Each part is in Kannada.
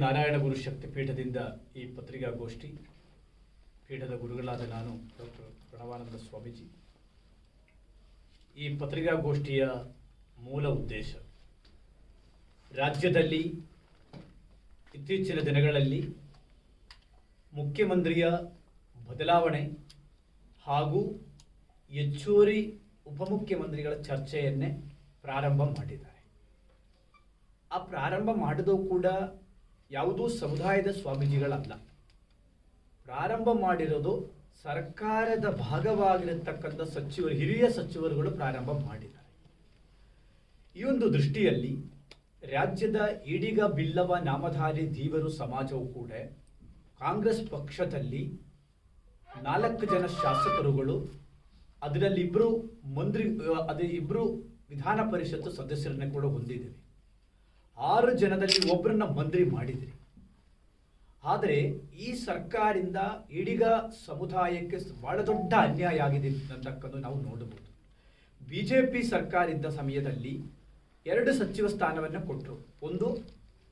ನಾರಾಯಣ ಗುರು ಶಕ್ತಿ ಪೀಠದಿಂದ ಈ ಪತ್ರಿಕಾಗೋಷ್ಠಿ. ಪೀಠದ ಗುರುಗಳಾದ ನಾನು ಡಾಕ್ಟರ್ ಪ್ರಣವಾನಂದ ಸ್ವಾಮೀಜಿ. ಈ ಪತ್ರಿಕಾಗೋಷ್ಠಿಯ ಮೂಲ ಉದ್ದೇಶ, ರಾಜ್ಯದಲ್ಲಿ ಇತ್ತೀಚಿನ ದಿನಗಳಲ್ಲಿ ಮುಖ್ಯಮಂತ್ರಿಯ ಬದಲಾವಣೆ ಹಾಗೂ ಹೆಚ್ಚುವರಿ ಉಪಮುಖ್ಯಮಂತ್ರಿಗಳ ಚರ್ಚೆಯನ್ನೇ ಪ್ರಾರಂಭ ಮಾಡಿದ್ದಾರೆ. ಆ ಪ್ರಾರಂಭ ಮಾಡಿದೂ ಕೂಡ ಯಾವುದೂ ಸಮುದಾಯದ ಸ್ವಾಮೀಜಿಗಳಲ್ಲ. ಪ್ರಾರಂಭ ಮಾಡಿರೋದು ಸರ್ಕಾರದ ಭಾಗವಾಗಿರತಕ್ಕಂಥ ಸಚಿವರು, ಹಿರಿಯ ಸಚಿವರುಗಳು ಪ್ರಾರಂಭ ಮಾಡಿದ್ದಾರೆ. ಈ ಒಂದು ದೃಷ್ಟಿಯಲ್ಲಿ ರಾಜ್ಯದ ಈಡಿಗ ಬಿಲ್ಲವ ನಾಮಧಾರಿ ಧೀವರು ಸಮಾಜವು ಕೂಡ ಕಾಂಗ್ರೆಸ್ ಪಕ್ಷದಲ್ಲಿ 4 ಜನ ಶಾಸಕರುಗಳು, ಅದರಲ್ಲಿ ಇಬ್ಬರು ವಿಧಾನ ಪರಿಷತ್ತು ಸದಸ್ಯರನ್ನ ಕೂಡ ಹೊಂದಿದ್ದೇವೆ. 6 ಜನದಲ್ಲಿ ಒಬ್ಬರನ್ನ ಮಂತ್ರಿ ಮಾಡಿದ್ರಿ. ಆದರೆ ಈ ಸರ್ಕಾರದಿಂದ ಈಡಿಗ ಸಮುದಾಯಕ್ಕೆ ಬಹಳ ದೊಡ್ಡ ಅನ್ಯಾಯ ಆಗಿದೆ ಅಂತಕ್ಕಂಥ ನಾವು ನೋಡಬಹುದು. ಬಿಜೆಪಿ ಸರ್ಕಾರ ಇದ್ದ ಸಮಯದಲ್ಲಿ 2 ಸಚಿವ ಸ್ಥಾನವನ್ನು ಕೊಟ್ಟರು. ಒಂದು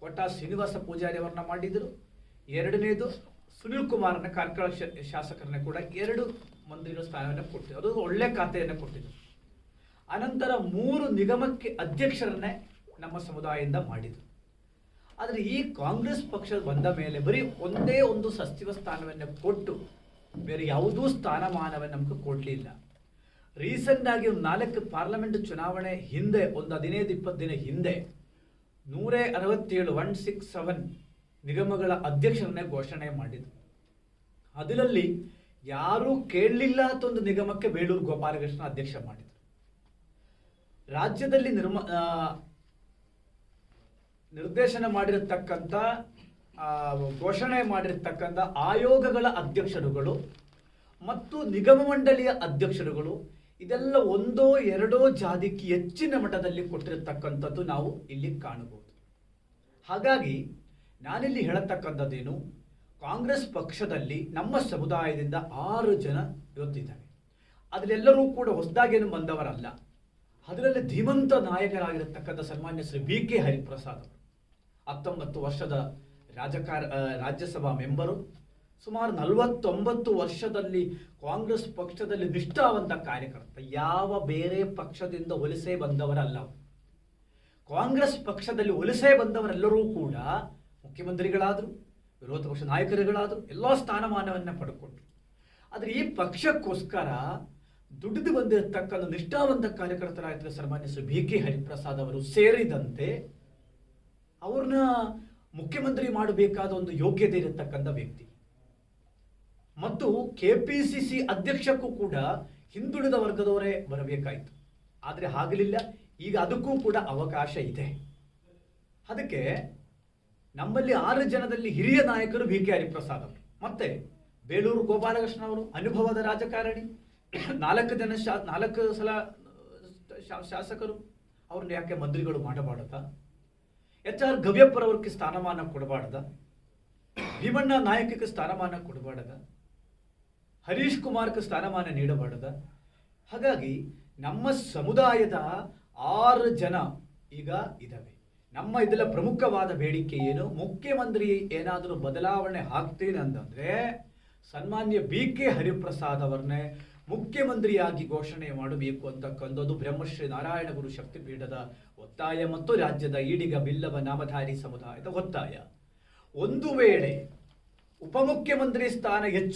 ಕೋಟಾ ಶ್ರೀನಿವಾಸ ಪೂಜಾರಿ ಅವರನ್ನ ಮಾಡಿದರು, ಎರಡನೇದು ಸುನಿಲ್ ಕುಮಾರ್ನ ಕಾರ್ಕಳ ಶಾಸಕರನ್ನ ಕೂಡ 2 ಮಂತ್ರಿಗಳ ಸ್ಥಾನವನ್ನು ಕೊಟ್ಟಿದ್ರು. ಅದು ಒಳ್ಳೆ ಖಾತೆಯನ್ನು ಕೊಟ್ಟಿದ್ರು. ಅನಂತರ 3 ನಿಗಮಕ್ಕೆ ಅಧ್ಯಕ್ಷರನ್ನೇ ನಮ್ಮ ಸಮುದಾಯದಿಂದ ಮಾಡಿದರು. ಆದರೆ ಈ ಕಾಂಗ್ರೆಸ್ ಪಕ್ಷ ಬಂದ ಮೇಲೆ ಬರೀ ಒಂದೇ ಒಂದು ಸಚಿವ ಸ್ಥಾನವನ್ನು ಕೊಟ್ಟು ಬೇರೆ ಯಾವುದೂ ಸ್ಥಾನಮಾನವನ್ನು ನಮಗೆ ಕೊಡಲಿಲ್ಲ. ರೀಸೆಂಟ್ ಆಗಿ 4 ಪಾರ್ಲಿಮೆಂಟ್ ಚುನಾವಣೆ ಹಿಂದೆ, ಒಂದು 15-20 ದಿನ ಹಿಂದೆ 167 ನಿಗಮಗಳ ಅಧ್ಯಕ್ಷರನ್ನೇ ಘೋಷಣೆ ಮಾಡಿದರು. ಅದರಲ್ಲಿ ಯಾರೂ ಕೇಳಲಿಲ್ಲ ಅಂತ ಒಂದು ನಿಗಮಕ್ಕೆ ಬೇಳೂರು ಗೋಪಾಲಕೃಷ್ಣ ಅಧ್ಯಕ್ಷ ಮಾಡಿದರು. ರಾಜ್ಯದಲ್ಲಿ ನಿರ್ದೇಶನ ಮಾಡಿರತಕ್ಕಂಥ ಘೋಷಣೆ ಮಾಡಿರತಕ್ಕಂಥ ಆಯೋಗಗಳ ಅಧ್ಯಕ್ಷರುಗಳು ಮತ್ತು ನಿಗಮ ಮಂಡಳಿಯ ಅಧ್ಯಕ್ಷರುಗಳು ಇದೆಲ್ಲ 1-2 ಜಾತಿಗೆ ಹೆಚ್ಚಿನ ಮಟ್ಟದಲ್ಲಿ ಕೊಟ್ಟಿರತಕ್ಕಂಥದ್ದು ನಾವು ಇಲ್ಲಿ ಕಾಣಬಹುದು. ಹಾಗಾಗಿ ನಾನಿಲ್ಲಿ ಹೇಳತಕ್ಕಂಥದ್ದೇನು, ಕಾಂಗ್ರೆಸ್ ಪಕ್ಷದಲ್ಲಿ ನಮ್ಮ ಸಮುದಾಯದಿಂದ 6 ಜನ ಇವತ್ತಿದ್ದಾರೆ. ಅದರೆಲ್ಲರೂ ಕೂಡ ಹೊಸದಾಗೇನು ಬಂದವರಲ್ಲ. ಅದರಲ್ಲಿ ಧೀಮಂತ ನಾಯಕರಾಗಿರತಕ್ಕಂಥ ಸನ್ಮಾನ್ಯ ಶ್ರೀ BK ಹರಿಪ್ರಸಾದ್ ಅವರು 19 ವರ್ಷದ ರಾಜ್ಯಸಭಾ ಮೆಂಬರು, ಸುಮಾರು 49 ವರ್ಷದಲ್ಲಿ ಕಾಂಗ್ರೆಸ್ ಪಕ್ಷದಲ್ಲಿ ನಿಷ್ಠಾವಂತ ಕಾರ್ಯಕರ್ತ. ಯಾವ ಬೇರೆ ಪಕ್ಷದಿಂದ ವಲಸೆ ಬಂದವರಲ್ಲ. ಕಾಂಗ್ರೆಸ್ ಪಕ್ಷದಲ್ಲಿ ವಲಸೆ ಬಂದವರೆಲ್ಲರೂ ಕೂಡ ಮುಖ್ಯಮಂತ್ರಿಗಳಾದರು, ವಿರೋಧ ಪಕ್ಷ ನಾಯಕರುಗಳಾದರು, ಎಲ್ಲ ಸ್ಥಾನಮಾನವನ್ನು ಪಡ್ಕೊಂಡ್ರು. ಆದರೆ ಈ ಪಕ್ಷಕ್ಕೋಸ್ಕರ ದುಡಿದು ಬಂದಿರತಕ್ಕಂಥ ನಿಷ್ಠಾವಂತ ಕಾರ್ಯಕರ್ತರಾಗಿದ್ದ ಸನ್ಮಾನ್ಯ ಶ್ರೀ BK ಹರಿಪ್ರಸಾದ್ ಅವರು ಸೇರಿದಂತೆ ಅವ್ರನ್ನ ಮುಖ್ಯಮಂತ್ರಿ ಮಾಡಬೇಕಾದ ಒಂದು ಯೋಗ್ಯತೆ ಇರತಕ್ಕಂಥ ವ್ಯಕ್ತಿ. ಮತ್ತು KPCC ಅಧ್ಯಕ್ಷಕ್ಕೂ ಕೂಡ ಹಿಂದುಳಿದ ವರ್ಗದವರೇ ಬರಬೇಕಾಯಿತು. ಆದರೆ ಆಗಲಿಲ್ಲ. ಈಗ ಅದಕ್ಕೂ ಕೂಡ ಅವಕಾಶ ಇದೆ. ಅದಕ್ಕೆ ನಮ್ಮಲ್ಲಿ 6 ಜನದಲ್ಲಿ ಹಿರಿಯ ನಾಯಕರು BK ಹರಿಪ್ರಸಾದ್ ಅವರು, ಮತ್ತೆ ಬೇಳೂರು ಗೋಪಾಲಕೃಷ್ಣ ಅವರು ಅನುಭವದ ರಾಜಕಾರಣಿ, 4 ಸಲ ಶಾಸಕರು. ಅವ್ರನ್ನ ಯಾಕೆ ಮಂತ್ರಿಗಳು ಮಾಡಬಾರ್ದ? HR ಗವ್ಯಪ್ಪರವ್ರಿಗೆ ಸ್ಥಾನಮಾನ ಕೊಡಬಾರ್ದ? ಭೀಮಣ್ಣ ನಾಯಕಕ್ಕೆ ಸ್ಥಾನಮಾನ ಕೊಡಬಾರ್ದ? ಹರೀಶ್ ಕುಮಾರ್ಗೆ ಸ್ಥಾನಮಾನ ನೀಡಬಾರ್ದ? ಹಾಗಾಗಿ ನಮ್ಮ ಸಮುದಾಯದ 6 ಜನ ಈಗ ಇದ್ದಾವೆ. ನಮ್ಮ ಇದೆಲ್ಲ ಪ್ರಮುಖವಾದ ಬೇಡಿಕೆ ಏನು, ಮುಖ್ಯಮಂತ್ರಿ ಏನಾದರೂ ಬದಲಾವಣೆ ಆಗ್ತೇನೆ ಅಂತಂದ್ರೆ ಸನ್ಮಾನ್ಯ BK ಹರಿಪ್ರಸಾದ್ ಅವರನ್ನೇ ಮುಖ್ಯಮಂತ್ರಿಯಾಗಿ ಘೋಷಣೆ ಮಾಡಬೇಕು ಅಂತಕ್ಕಂಥದ್ದು ಬ್ರಹ್ಮಶ್ರೀ ನಾರಾಯಣ ಗುರು ಶಕ್ತಿ ಪೀಠದ ಒತ್ತಾಯ ಮತ್ತು ರಾಜ್ಯದ ಈಡಿಗ ಬಿಲ್ಲವ ನಾಮಧಾರಿ ಸಮುದಾಯದ ಒತ್ತಾಯ. ಒಂದು ವೇಳೆ ಉಪಮುಖ್ಯಮಂತ್ರಿ ಸ್ಥಾನ ಹೆಚ್ಚು